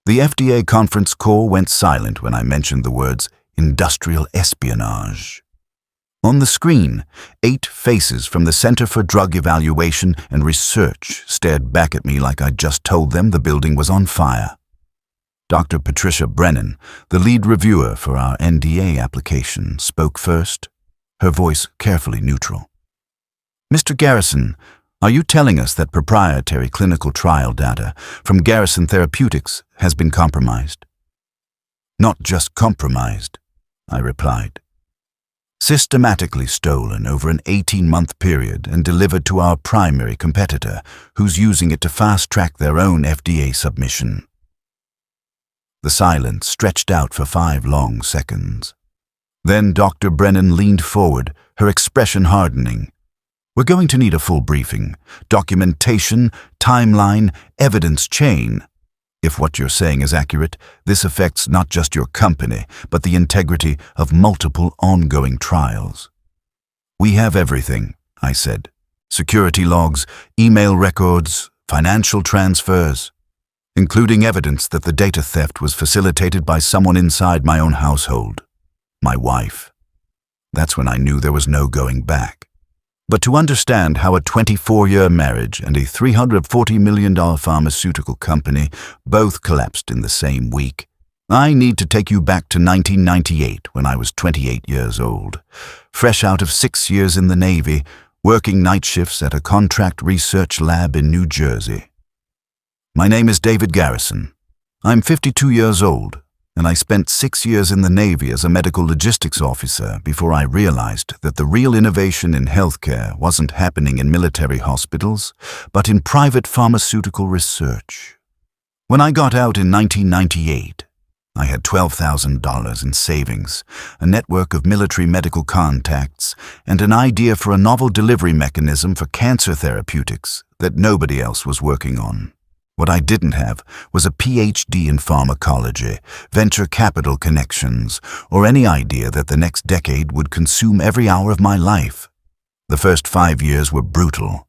The FDA conference call went silent when I mentioned the words industrial espionage. On the screen, 8 faces from the Center for Drug Evaluation and Research stared back at me like I'd just told them the building was on fire. Dr. Patricia Brennan, the lead reviewer for our NDA application, spoke first, her voice carefully neutral. "Mr. Garrison, are you telling us that proprietary clinical trial data from Garrison Therapeutics has been compromised?" "Not just compromised," I replied. "Systematically stolen over an 18-month period and delivered to our primary competitor, who's using it to fast-track their own FDA submission." The silence stretched out for 5 long seconds. Then Dr. Brennan leaned forward, her expression hardening. "We're going to need a full briefing, documentation, timeline, evidence chain. If what you're saying is accurate, this affects not just your company, but the integrity of multiple ongoing trials." "We have everything," I said. "Security logs, email records, financial transfers, including evidence that the data theft was facilitated by someone inside my own household, my wife." That's when I knew there was no going back. But to understand how a 24-year marriage and a $340 million pharmaceutical company both collapsed in the same week, I need to take you back to 1998 when I was 28 years old, fresh out of 6 years in the Navy, working night shifts at a contract research lab in New Jersey. My name is David Garrison. I'm 52 years old, and I spent 6 years in the Navy as a medical logistics officer before I realized that the real innovation in healthcare wasn't happening in military hospitals, but in private pharmaceutical research. When I got out in 1998, I had $12,000 in savings, a network of military medical contacts, and an idea for a novel delivery mechanism for cancer therapeutics that nobody else was working on. What I didn't have was a PhD in pharmacology, venture capital connections, or any idea that the next decade would consume every hour of my life. The first 5 years were brutal.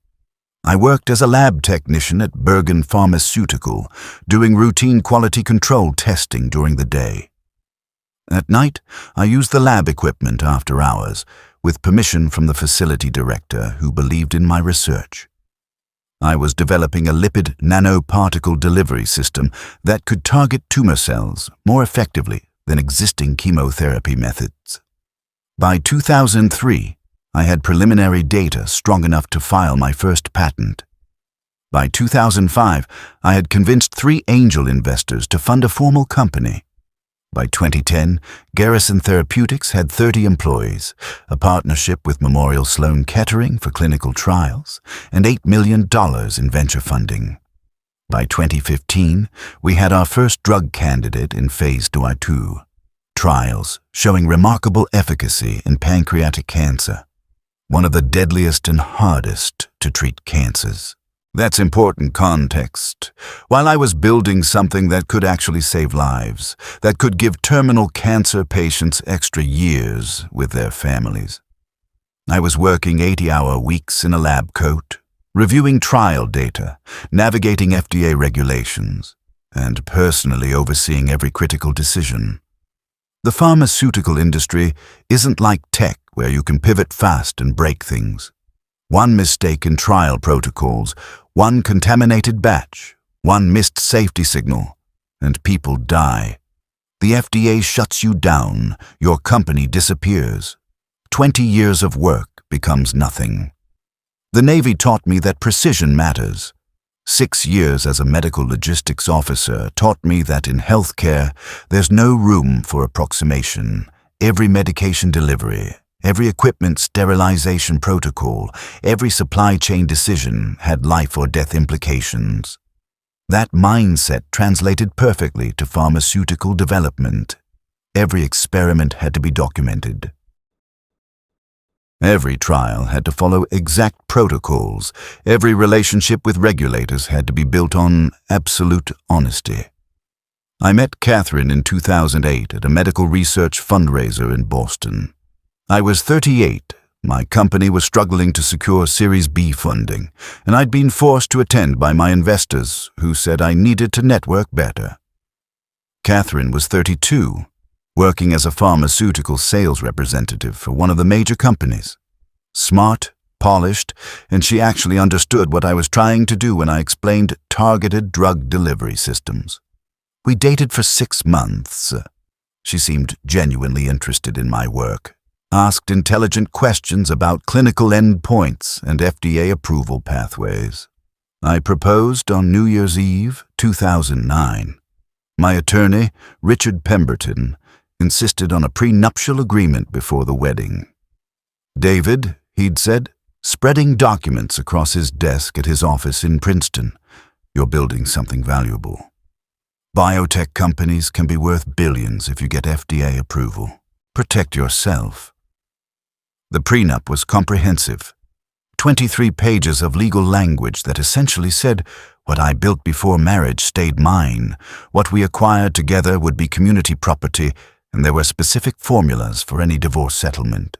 I worked as a lab technician at Bergen Pharmaceutical, doing routine quality control testing during the day. At night, I used the lab equipment after hours, with permission from the facility director who believed in my research. I was developing a lipid nanoparticle delivery system that could target tumor cells more effectively than existing chemotherapy methods. By 2003, I had preliminary data strong enough to file my first patent. By 2005, I had convinced 3 angel investors to fund a formal company. By 2010, Garrison Therapeutics had 30 employees, a partnership with Memorial Sloan Kettering for clinical trials, and $8 million in venture funding. By 2015, we had our first drug candidate in phase 2 trials showing remarkable efficacy in pancreatic cancer, one of the deadliest and hardest to treat cancers. That's important context. While I was building something that could actually save lives, that could give terminal cancer patients extra years with their families, I was working 80-hour weeks in a lab coat, reviewing trial data, navigating FDA regulations, and personally overseeing every critical decision. The pharmaceutical industry isn't like tech where you can pivot fast and break things. One mistake in trial protocols, one contaminated batch, one missed safety signal, and people die. The FDA shuts you down, your company disappears. 20 years of work becomes nothing. The Navy taught me that precision matters. 6 years as a medical logistics officer taught me that in healthcare, there's no room for approximation. Every medication delivery, every equipment sterilization protocol, every supply chain decision had life or death implications. That mindset translated perfectly to pharmaceutical development. Every experiment had to be documented. Every trial had to follow exact protocols. Every relationship with regulators had to be built on absolute honesty. I met Catherine in 2008 at a medical research fundraiser in Boston. I was 38, my company was struggling to secure Series B funding, and I'd been forced to attend by my investors who said I needed to network better. Catherine was 32, working as a pharmaceutical sales representative for one of the major companies. Smart, polished, and she actually understood what I was trying to do when I explained targeted drug delivery systems. We dated for 6 months. She seemed genuinely interested in my work, asked intelligent questions about clinical endpoints and FDA approval pathways. I proposed on New Year's Eve, 2009. My attorney, Richard Pemberton, insisted on a prenuptial agreement before the wedding. David, he'd said, spreading documents across his desk at his office in Princeton. You're building something valuable. Biotech companies can be worth billions if you get FDA approval. Protect yourself. The prenup was comprehensive. 23 pages of legal language that essentially said, what I built before marriage stayed mine, what we acquired together would be community property, and there were specific formulas for any divorce settlement.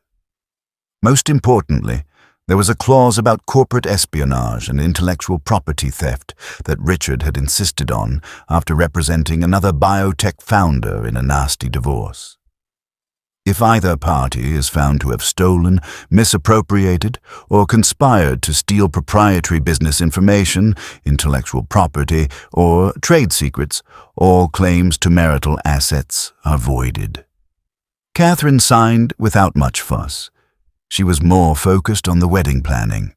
Most importantly, there was a clause about corporate espionage and intellectual property theft that Richard had insisted on after representing another biotech founder in a nasty divorce. If either party is found to have stolen, misappropriated, or conspired to steal proprietary business information, intellectual property, or trade secrets, all claims to marital assets are voided. Catherine signed without much fuss. She was more focused on the wedding planning.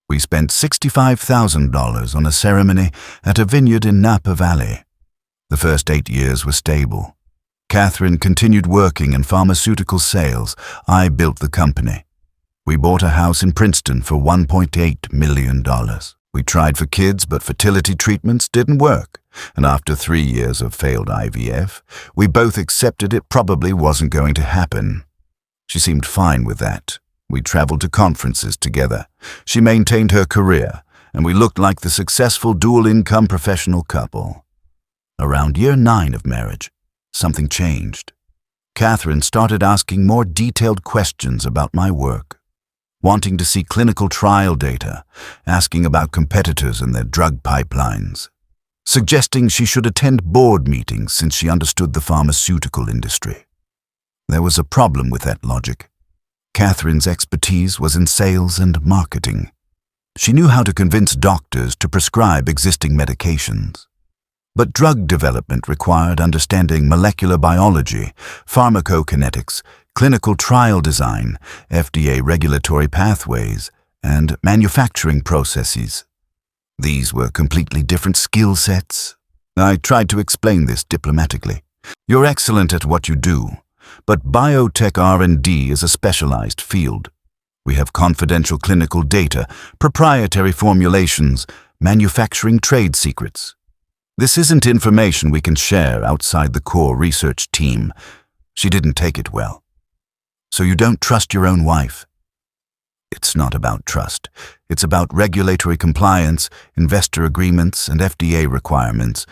We spent $65,000 on a ceremony at a vineyard in Napa Valley. The first 8 years were stable. Catherine continued working in pharmaceutical sales. I built the company. We bought a house in Princeton for $1.8 million. We tried for kids, but fertility treatments didn't work. And after 3 years of failed IVF, we both accepted it probably wasn't going to happen. She seemed fine with that. We traveled to conferences together. She maintained her career, and we looked like the successful dual-income professional couple. Around year 9 of marriage, something changed. Catherine started asking more detailed questions about my work, wanting to see clinical trial data, asking about competitors and their drug pipelines, suggesting she should attend board meetings since she understood the pharmaceutical industry. There was a problem with that logic. Catherine's expertise was in sales and marketing. She knew how to convince doctors to prescribe existing medications. But drug development required understanding molecular biology, pharmacokinetics, clinical trial design, FDA regulatory pathways, and manufacturing processes. These were completely different skill sets. I tried to explain this diplomatically. You're excellent at what you do, but biotech R&D is a specialized field. We have confidential clinical data, proprietary formulations, manufacturing trade secrets. This isn't information we can share outside the core research team. She didn't take it well. So you don't trust your own wife? It's not about trust. It's about regulatory compliance, investor agreements, and FDA requirements.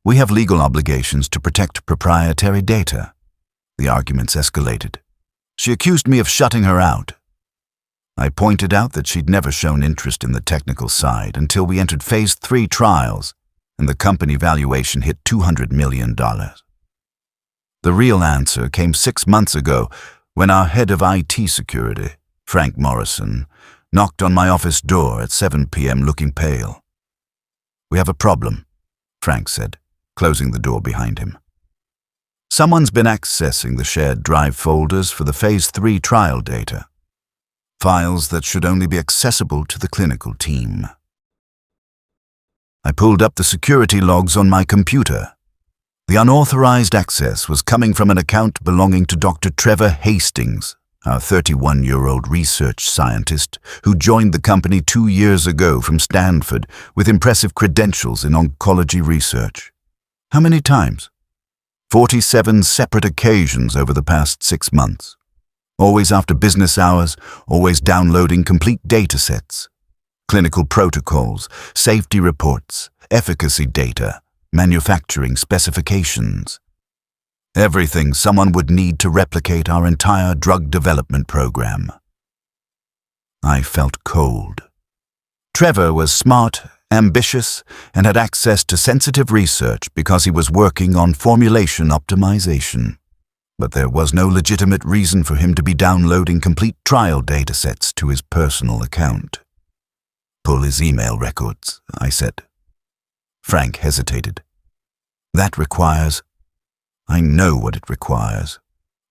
We have legal obligations to protect proprietary data. The arguments escalated. She accused me of shutting her out. I pointed out that she'd never shown interest in the technical side until we entered phase 3 trials, and the company valuation hit $200 million. The real answer came 6 months ago when our head of IT security, Frank Morrison, knocked on my office door at 7 p.m. looking pale. "We have a problem," Frank said, closing the door behind him. "Someone's been accessing the shared drive folders for the phase 3 trial data, files that should only be accessible to the clinical team." I pulled up the security logs on my computer. The unauthorized access was coming from an account belonging to Dr. Trevor Hastings, our 31-year-old research scientist who joined the company 2 years ago from Stanford with impressive credentials in oncology research. How many times? 47 separate occasions over the past 6 months. Always after business hours, always downloading complete data sets. Clinical protocols, safety reports, efficacy data, manufacturing specifications. Everything someone would need to replicate our entire drug development program. I felt cold. Trevor was smart ambitious, and had access to sensitive research because he was working on formulation optimization. But there was no legitimate reason for him to be downloading complete trial datasets to his personal account. "Pull his email records," I said. Frank hesitated. "That requires—" "I know what it requires.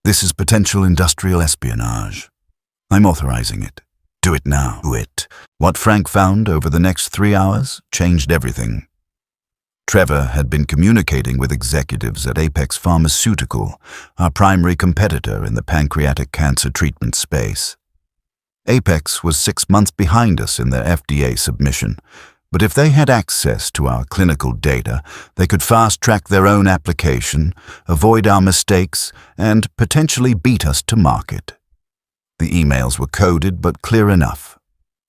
This is potential industrial espionage. I'm authorizing it. Do it now." Do it. What Frank found over the next 3 hours changed everything. Trevor had been communicating with executives at Apex Pharmaceutical, our primary competitor in the pancreatic cancer treatment space. Apex was 6 months behind us in their FDA submission, but if they had access to our clinical data, they could fast-track their own application, avoid our mistakes, and potentially beat us to market. The emails were coded but clear enough.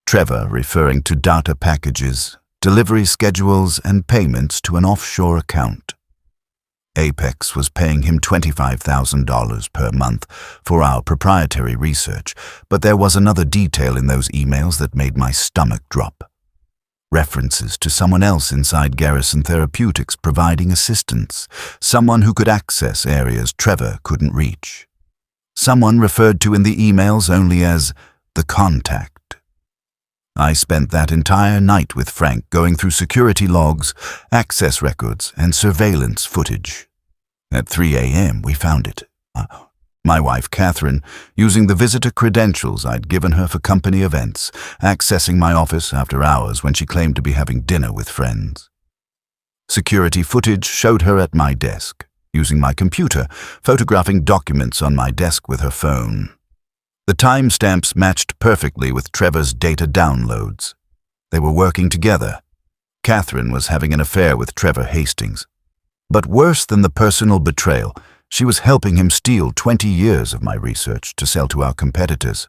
Trevor referring to data packages, delivery schedules, and payments to an offshore account. Apex was paying him $25,000 per month for our proprietary research, but there was another detail in those emails that made my stomach drop. References to someone else inside Garrison Therapeutics providing assistance, someone who could access areas Trevor couldn't reach. Someone referred to in the emails only as the contact. I spent that entire night with Frank going through security logs, access records, and surveillance footage. At 3 a.m. we found it. My wife, Catherine, using the visitor credentials I'd given her for company events, accessing my office after hours when she claimed to be having dinner with friends. Security footage showed her at my desk, using my computer, photographing documents on my desk with her phone. The timestamps matched perfectly with Trevor's data downloads. They were working together. Catherine was having an affair with Trevor Hastings. But worse than the personal betrayal, she was helping him steal 20 years of my research to sell to our competitors.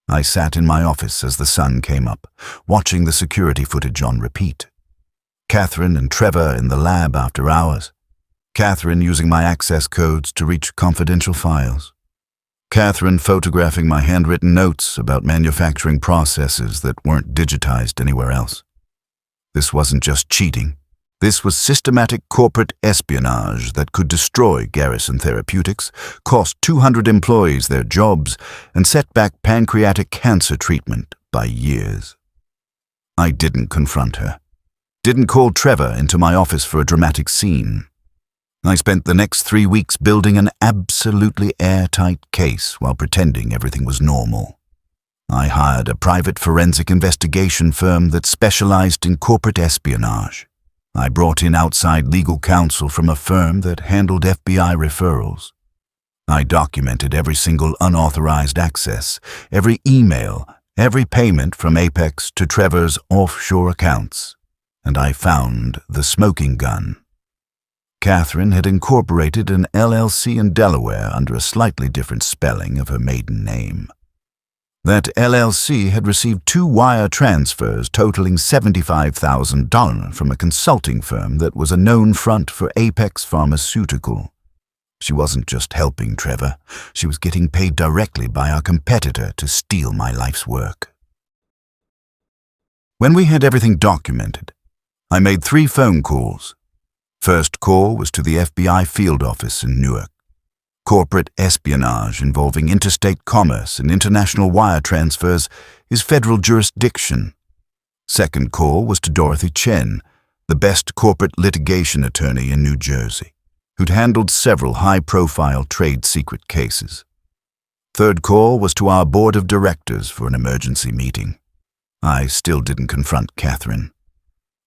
I sat in my office as the sun came up, watching the security footage on repeat. Catherine and Trevor in the lab after hours. Catherine using my access codes to reach confidential files. Catherine photographing my handwritten notes about manufacturing processes that weren't digitized anywhere else. This wasn't just cheating. This was systematic corporate espionage that could destroy Garrison Therapeutics, cost 200 employees their jobs, and set back pancreatic cancer treatment by years. I didn't confront her. Didn't call Trevor into my office for a dramatic scene. I spent the next 3 weeks building an absolutely airtight case while pretending everything was normal. I hired a private forensic investigation firm that specialized in corporate espionage. I brought in outside legal counsel from a firm that handled FBI referrals. I documented every single unauthorized access, every email, every payment from Apex to Trevor's offshore accounts. And I found the smoking gun. Catherine had incorporated an LLC in Delaware under a slightly different spelling of her maiden name. That LLC had received 2 wire transfers totaling $75,000 from a consulting firm that was a known front for Apex Pharmaceutical. She wasn't just helping Trevor, she was getting paid directly by our competitor to steal my life's work. When we had everything documented, I made 3 phone calls. First call was to the FBI field office in Newark. Corporate espionage involving interstate commerce and international wire transfers is federal jurisdiction. Second call was to Dorothy Chen, the best corporate litigation attorney in New Jersey, who'd handled several high-profile trade secret cases. Third call was to our board of directors for an emergency meeting. I still didn't confront Catherine.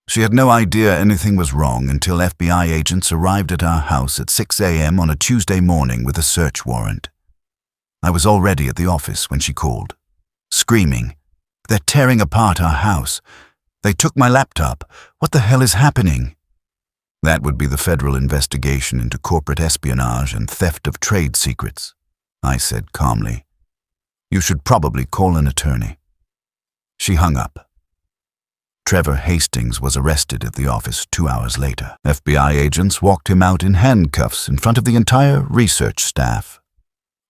She had no idea anything was wrong until FBI agents arrived at our house at 6 a.m. on a Tuesday morning with a search warrant. I was already at the office when she called, screaming, "They're tearing apart our house. They took my laptop. What the hell is happening?" That would be the federal investigation into corporate espionage and theft of trade secrets, I said calmly. "You should probably call an attorney." She hung up. Trevor Hastings was arrested at the office 2 hours later. FBI agents walked him out in handcuffs in front of the entire research staff.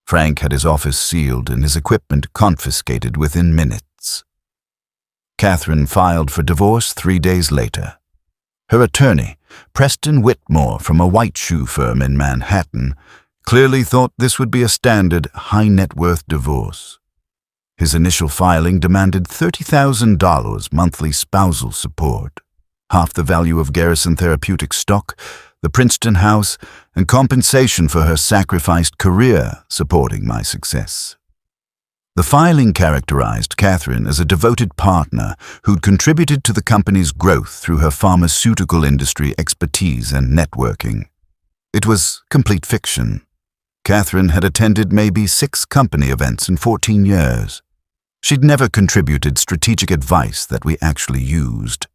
Frank had his office sealed and his equipment confiscated within minutes. Catherine filed for divorce 3 days later. Her attorney, Preston Whitmore from a white shoe firm in Manhattan, clearly thought this would be a standard high-net-worth divorce. His initial filing demanded $30,000 monthly spousal support, half the value of Garrison Therapeutics stock, the Princeton house, and compensation for her sacrificed career supporting my success. The filing characterized Catherine as a devoted partner who'd contributed to the company's growth through her pharmaceutical industry expertise and networking. It was complete fiction. Catherine had attended maybe 6 company events in 14 years. She'd never contributed strategic advice that we actually used.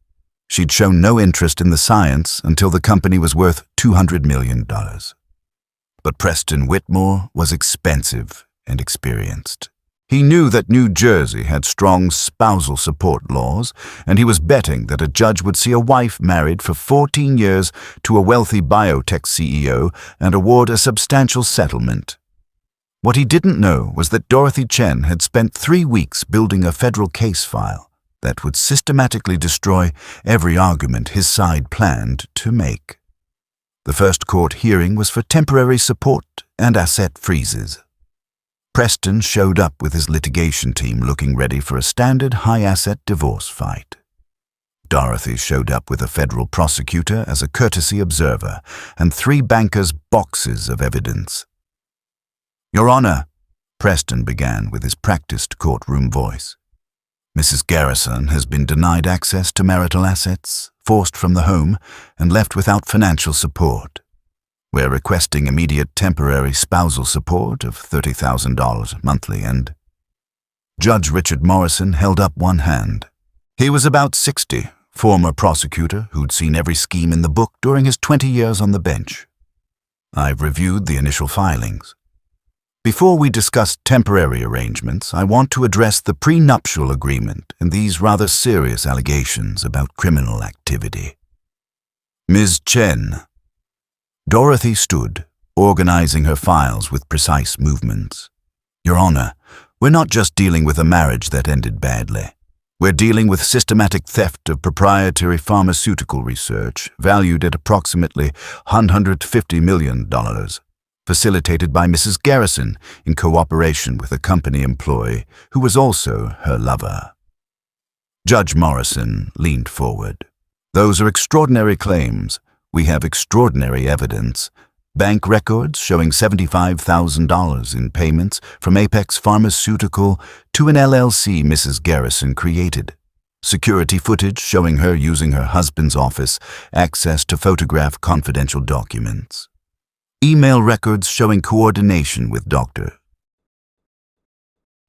She'd shown no interest in the science until the company was worth $200 million. But Preston Whitmore was expensive and experienced. He knew that New Jersey had strong spousal support laws, and he was betting that a judge would see a wife married for 14 years to a wealthy biotech CEO and award a substantial settlement. What he didn't know was that Dorothy Chen had spent 3 weeks building a federal case file that would systematically destroy every argument his side planned to make. The first court hearing was for temporary support and asset freezes. Preston showed up with his litigation team looking ready for a standard high-asset divorce fight. Dorothy showed up with a federal prosecutor as a courtesy observer and 3 bankers' boxes of evidence. "Your Honor," Preston began with his practiced courtroom voice, "Mrs. Garrison has been denied access to marital assets, forced from the home, and left without financial support. We're requesting immediate temporary spousal support of $30,000 monthly and—" Judge Richard Morrison held up one hand. He was about 60, former prosecutor who'd seen every scheme in the book during his 20 years on the bench. "I've reviewed the initial filings. Before we discuss temporary arrangements, I want to address the prenuptial agreement and these rather serious allegations about criminal activity." "Ms. Chen." Dorothy stood, organizing her files with precise movements. "Your Honor, we're not just dealing with a marriage that ended badly. We're dealing with systematic theft of proprietary pharmaceutical research valued at approximately $150 million, facilitated by Mrs. Garrison in cooperation with a company employee who was also her lover." Judge Morrison leaned forward. "Those are extraordinary claims. We have extraordinary evidence. Bank records showing $75,000 in payments from Apex Pharmaceutical to an LLC Mrs. Garrison created. Security footage showing her using her husband's office access to photograph confidential documents. Email records showing coordination with Dr.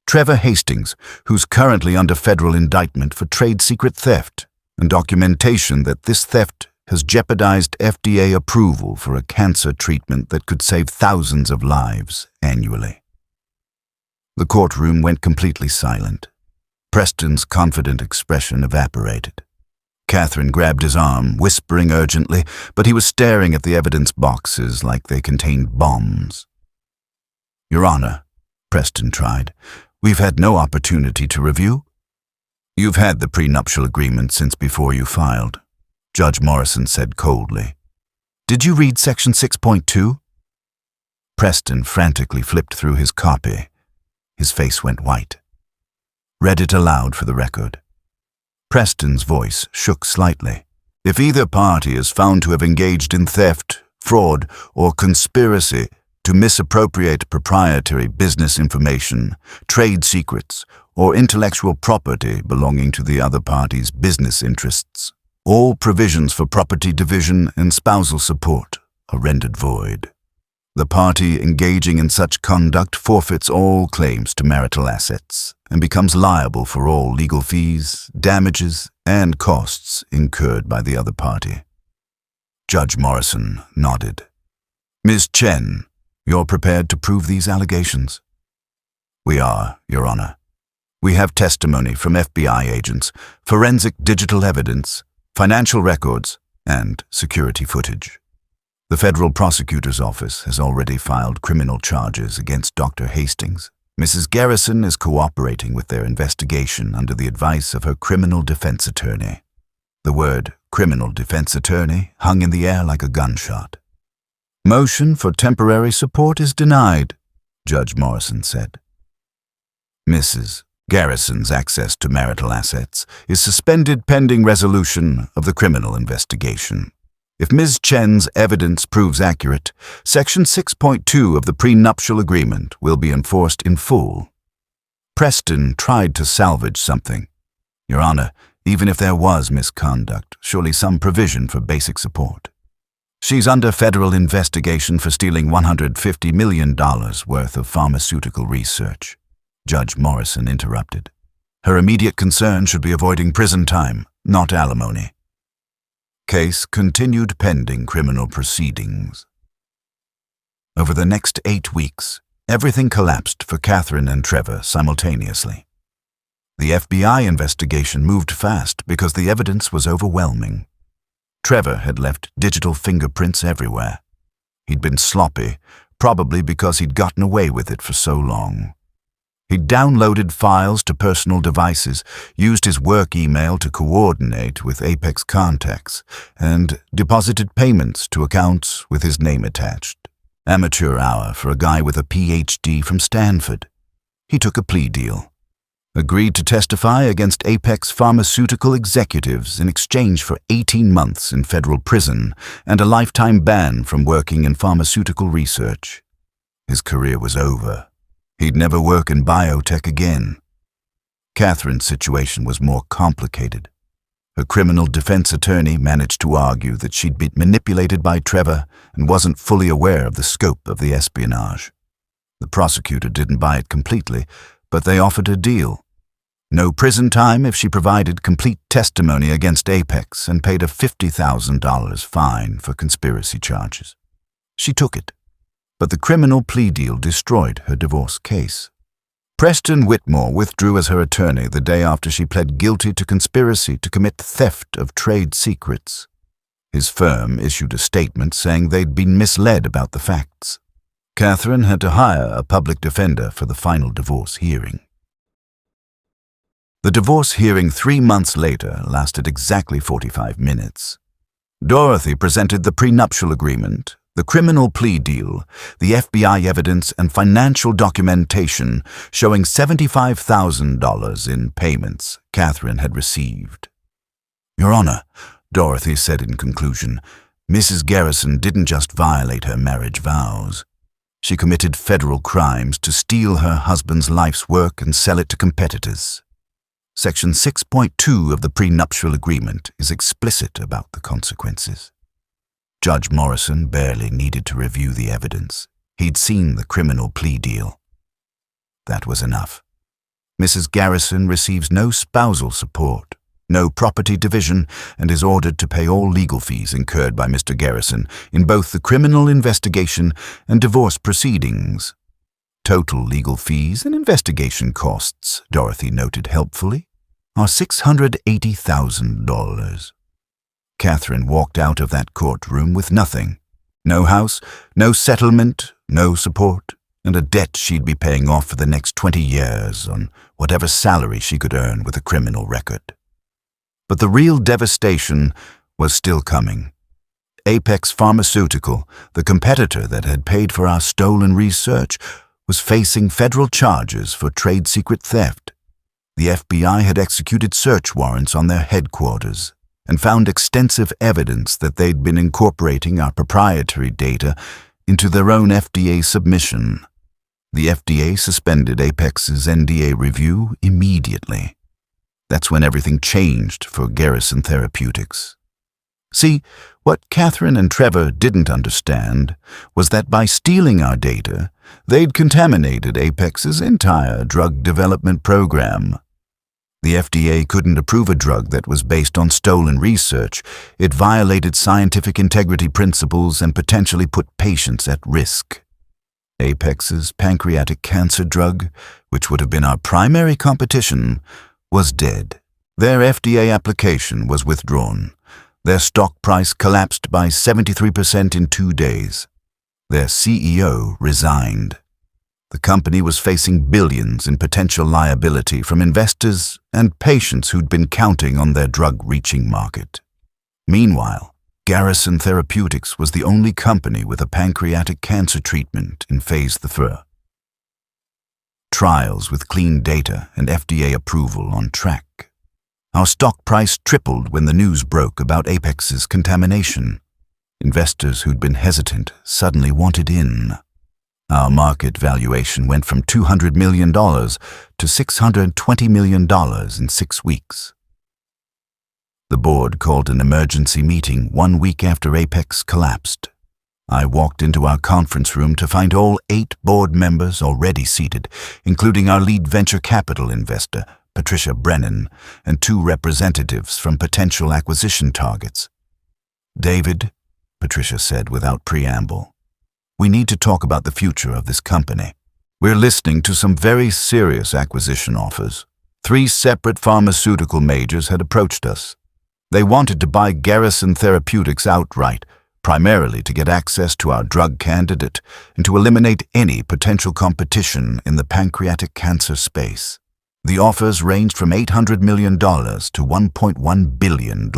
Trevor Hastings, who's currently under federal indictment for trade secret theft, and documentation that this theft has jeopardized FDA approval for a cancer treatment that could save thousands of lives annually." The courtroom went completely silent. Preston's confident expression evaporated. Catherine grabbed his arm, whispering urgently, but he was staring at the evidence boxes like they contained bombs. "Your Honor," Preston tried, "we've had no opportunity to review." "You've had the prenuptial agreement since before you filed," Judge Morrison said coldly. "Did you read Section 6.2? Preston frantically flipped through his copy. His face went white. Read it aloud for the record. Preston's voice shook slightly. "If either party is found to have engaged in theft, fraud, or conspiracy to misappropriate proprietary business information, trade secrets, or intellectual property belonging to the other party's business interests, all provisions for property division and spousal support are rendered void. The party engaging in such conduct forfeits all claims to marital assets and becomes liable for all legal fees, damages, and costs incurred by the other party." Judge Morrison nodded. "Ms. Chen, you're prepared to prove these allegations?" "We are, Your Honor. We have testimony from FBI agents, forensic digital evidence, financial records, and security footage. The federal prosecutor's office has already filed criminal charges against Dr. Hastings, Mrs. Garrison is cooperating with their investigation under the advice of her criminal defense attorney. The word criminal defense attorney hung in the air like a gunshot. Motion for temporary support is denied, Judge Morrison said. Mrs. Garrison's access to marital assets is suspended pending resolution of the criminal investigation. If Ms. Chen's evidence proves accurate, Section 6.2 of the prenuptial agreement will be enforced in full. Preston tried to salvage something. Your Honor, even if there was misconduct, surely some provision for basic support. She's under federal investigation for stealing $150 million worth of pharmaceutical research. Judge Morrison interrupted. Her immediate concern should be avoiding prison time, not alimony. Case continued pending criminal proceedings. Over the next 8 weeks, everything collapsed for Catherine and Trevor simultaneously. The FBI investigation moved fast because the evidence was overwhelming. Trevor had left digital fingerprints everywhere. He'd been sloppy, probably because he'd gotten away with it for so long. He'd downloaded files to personal devices, used his work email to coordinate with Apex contacts, and deposited payments to accounts with his name attached. Amateur hour for a guy with a PhD from Stanford. He took a plea deal. Agreed to testify against Apex pharmaceutical executives in exchange for 18 months in federal prison and a lifetime ban from working in pharmaceutical research. His career was over. He'd never work in biotech again. Catherine's situation was more complicated. Her criminal defense attorney managed to argue that she'd been manipulated by Trevor and wasn't fully aware of the scope of the espionage. The prosecutor didn't buy it completely, but they offered a deal. No prison time if she provided complete testimony against Apex and paid a $50,000 fine for conspiracy charges. She took it. But the criminal plea deal destroyed her divorce case. Preston Whitmore withdrew as her attorney the day after she pled guilty to conspiracy to commit theft of trade secrets. His firm issued a statement saying they'd been misled about the facts. Catherine had to hire a public defender for the final divorce hearing. The divorce hearing 3 months later lasted exactly 45 minutes. Dorothy presented the prenuptial agreement, the criminal plea deal, the FBI evidence, and financial documentation showing $75,000 in payments Catherine had received. Your Honor, Dorothy said in conclusion, Mrs. Garrison didn't just violate her marriage vows. She committed federal crimes to steal her husband's life's work and sell it to competitors. Section 6.2 of the prenuptial agreement is explicit about the consequences. Judge Morrison barely needed to review the evidence. He'd seen the criminal plea deal. That was enough. Mrs. Garrison receives no spousal support, no property division, and is ordered to pay all legal fees incurred by Mr. Garrison in both the criminal investigation and divorce proceedings. Total legal fees and investigation costs, Dorothy noted helpfully, are $680,000. Catherine walked out of that courtroom with nothing. No house, no settlement, no support, and a debt she'd be paying off for the next 20 years on whatever salary she could earn with a criminal record. But the real devastation was still coming. Apex Pharmaceutical, the competitor that had paid for our stolen research, was facing federal charges for trade secret theft. The FBI had executed search warrants on their headquarters and found extensive evidence that they'd been incorporating our proprietary data into their own FDA submission. The FDA suspended Apex's NDA review immediately. That's when everything changed for Garrison Therapeutics. See, what Catherine and Trevor didn't understand was that by stealing our data, they'd contaminated Apex's entire drug development program. The FDA couldn't approve a drug that was based on stolen research. It violated scientific integrity principles and potentially put patients at risk. Apex's pancreatic cancer drug, which would have been our primary competition, was dead. Their FDA application was withdrawn. Their stock price collapsed by 73% in 2 days. Their CEO resigned. The company was facing billions in potential liability from investors and patients who'd been counting on their drug reaching market. Meanwhile, Garrison Therapeutics was the only company with a pancreatic cancer treatment in phase 3. Trials with clean data and FDA approval on track. Our stock price tripled when the news broke about Apex's contamination. Investors who'd been hesitant suddenly wanted in. Our market valuation went from $200 million to $620 million in 6 weeks. The board called an emergency meeting 1 week after Apex collapsed. I walked into our conference room to find all 8 board members already seated, including our lead venture capital investor, Patricia Brennan, and 2 representatives from potential acquisition targets. "David," Patricia said without preamble, "we need to talk about the future of this company. We're listening to some very serious acquisition offers. 3 separate pharmaceutical majors had approached us. They wanted to buy Garrison Therapeutics outright, primarily to get access to our drug candidate and to eliminate any potential competition in the pancreatic cancer space. The offers ranged from $800 million to $1.1 billion,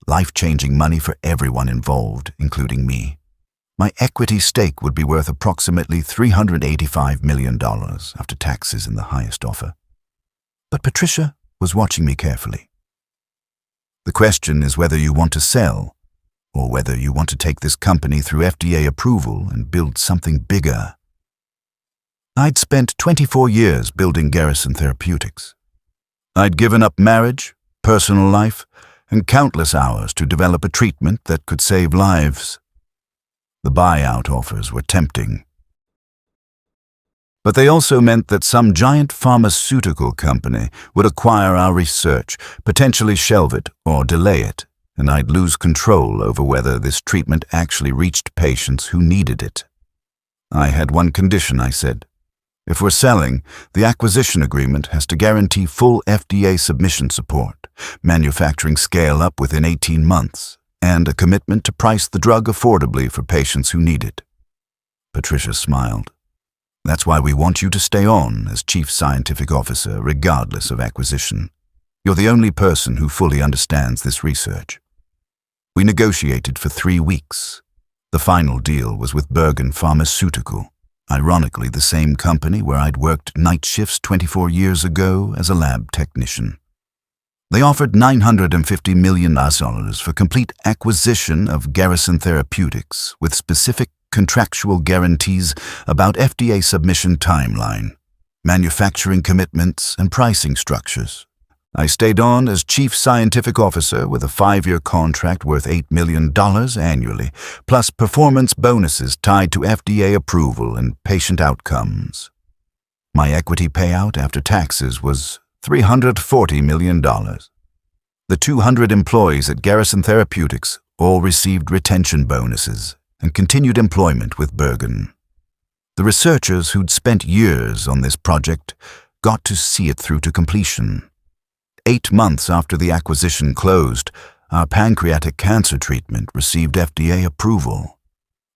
life-changing money for everyone involved, including me. My equity stake would be worth approximately $385 million after taxes in the highest offer. But Patricia was watching me carefully. "The question is whether you want to sell, or whether you want to take this company through FDA approval and build something bigger." I'd spent 24 years building Garrison Therapeutics. I'd given up marriage, personal life, and countless hours to develop a treatment that could save lives. The buyout offers were tempting. But they also meant that some giant pharmaceutical company would acquire our research, potentially shelve it or delay it, and I'd lose control over whether this treatment actually reached patients who needed it. "I had one condition," I said. "If we're selling, the acquisition agreement has to guarantee full FDA submission support, manufacturing scale-up within 18 months, and a commitment to price the drug affordably for patients who need it." Patricia smiled. "That's why we want you to stay on as Chief Scientific Officer regardless of acquisition. You're the only person who fully understands this research." We negotiated for 3 weeks. The final deal was with Bergen Pharmaceutical, ironically the same company where I'd worked night shifts 24 years ago as a lab technician. They offered $950 million for complete acquisition of Garrison Therapeutics with specific contractual guarantees about FDA submission timeline, manufacturing commitments, and pricing structures. I stayed on as Chief Scientific Officer with a 5-year contract worth $8 million annually, plus performance bonuses tied to FDA approval and patient outcomes. My equity payout after taxes was $340 million. The 200 employees at Garrison Therapeutics all received retention bonuses and continued employment with Bergen. The researchers who'd spent years on this project got to see it through to completion. 8 months after the acquisition closed, our pancreatic cancer treatment received FDA approval.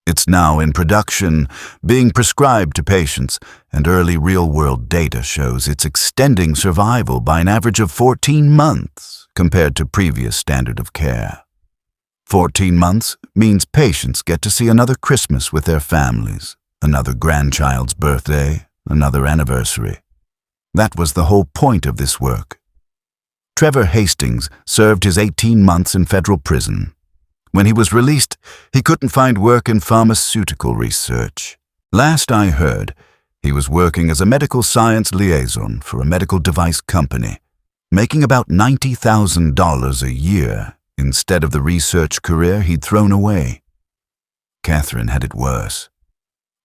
It's now in production, being prescribed to patients, and early real-world data shows it's extending survival by an average of 14 months compared to previous standard of care. 14 months means patients get to see another Christmas with their families, another grandchild's birthday, another anniversary. That was the whole point of this work. Trevor Hastings served his 18 months in federal prison. When he was released, he couldn't find work in pharmaceutical research. Last I heard, he was working as a medical science liaison for a medical device company, making about $90,000 a year instead of the research career he'd thrown away. Catherine had it worse.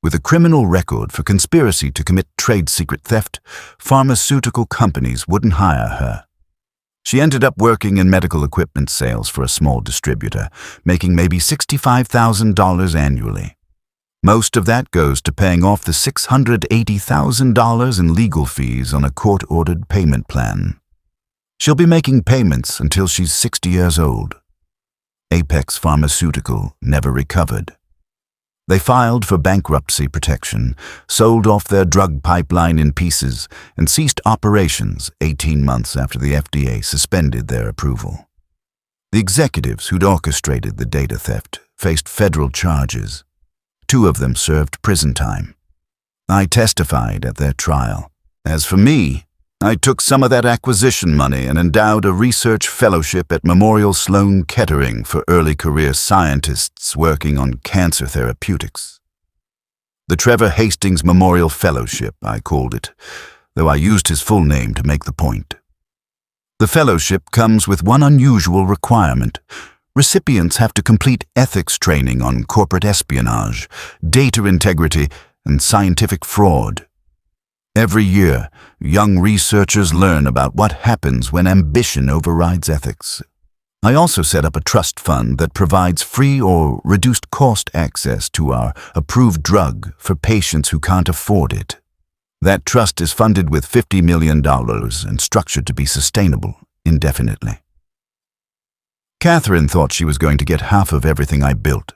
With a criminal record for conspiracy to commit trade secret theft, pharmaceutical companies wouldn't hire her. She ended up working in medical equipment sales for a small distributor, making maybe $65,000 annually. Most of that goes to paying off the $680,000 in legal fees on a court-ordered payment plan. She'll be making payments until she's 60 years old. Apex Pharmaceutical never recovered. They filed for bankruptcy protection, sold off their drug pipeline in pieces, and ceased operations 18 months after the FDA suspended their approval. The executives who'd orchestrated the data theft faced federal charges. 2 of them served prison time. I testified at their trial. As for me, I took some of that acquisition money and endowed a research fellowship at Memorial Sloan Kettering for early career scientists working on cancer therapeutics. The Trevor Hastings Memorial Fellowship, I called it, though I used his full name to make the point. The fellowship comes with one unusual requirement. Recipients have to complete ethics training on corporate espionage, data integrity, and scientific fraud. Every year, young researchers learn about what happens when ambition overrides ethics. I also set up a trust fund that provides free or reduced cost access to our approved drug for patients who can't afford it. That trust is funded with $50 million and structured to be sustainable indefinitely. Catherine thought she was going to get half of everything I built.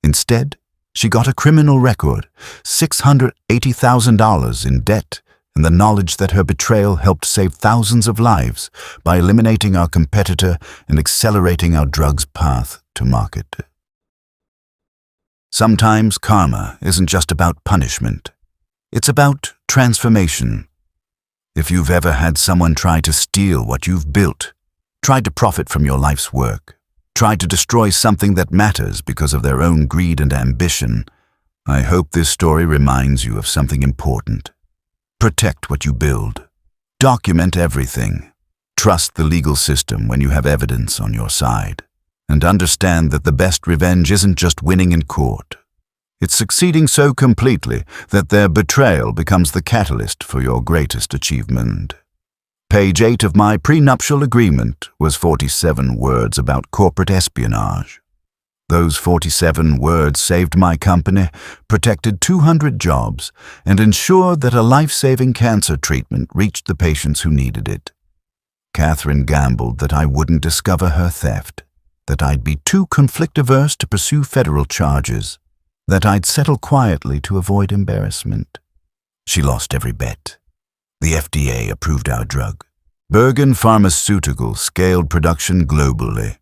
Instead, she got a criminal record, $680,000 in debt, and the knowledge that her betrayal helped save thousands of lives by eliminating our competitor and accelerating our drug's path to market. Sometimes karma isn't just about punishment. It's about transformation. If you've ever had someone try to steal what you've built, tried to profit from your life's work, tried to destroy something that matters because of their own greed and ambition, I hope this story reminds you of something important. Protect what you build. Document everything. Trust the legal system when you have evidence on your side. And understand that the best revenge isn't just winning in court. It's succeeding so completely that their betrayal becomes the catalyst for your greatest achievement. Page 8 of my prenuptial agreement was 47 words about corporate espionage. Those 47 words saved my company, protected 200 jobs, and ensured that a life-saving cancer treatment reached the patients who needed it. Catherine gambled that I wouldn't discover her theft, that I'd be too conflict-averse to pursue federal charges, that I'd settle quietly to avoid embarrassment. She lost every bet. The FDA approved our drug. Bergen Pharmaceuticals scaled production globally.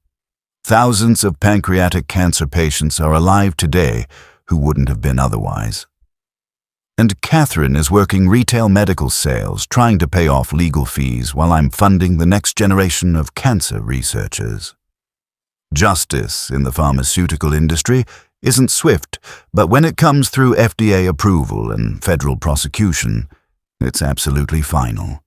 Thousands of pancreatic cancer patients are alive today who wouldn't have been otherwise. And Catherine is working retail medical sales, trying to pay off legal fees while I'm funding the next generation of cancer researchers. Justice in the pharmaceutical industry isn't swift, but when it comes through FDA approval and federal prosecution, it's absolutely final.